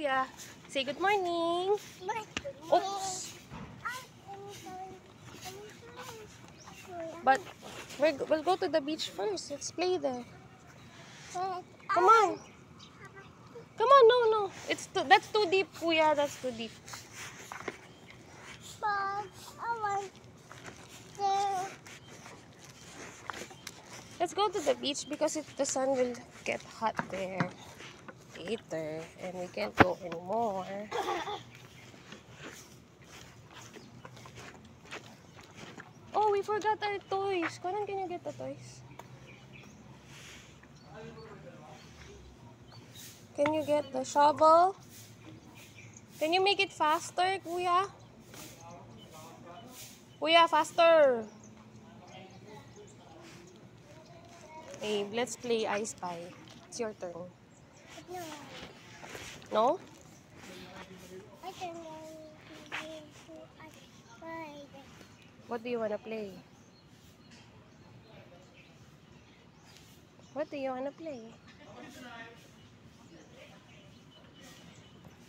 Kuya. Say good morning. Oops. But we'll go to the beach first. Let's play there. Come on. Come on, no. That's too deep, Kuya. That's too deep. But I want to. Let's go to the beach because the sun will get hot there later and we can't go anymore. Oh, we forgot our toys. Karan, can you get the toys? Can you get the shovel? Can you make it faster, Kuya? Kuya, faster! Babe, let's play I Spy. It's your turn. No, No? I don't want to avoid. What do you wanna play? What do you wanna play?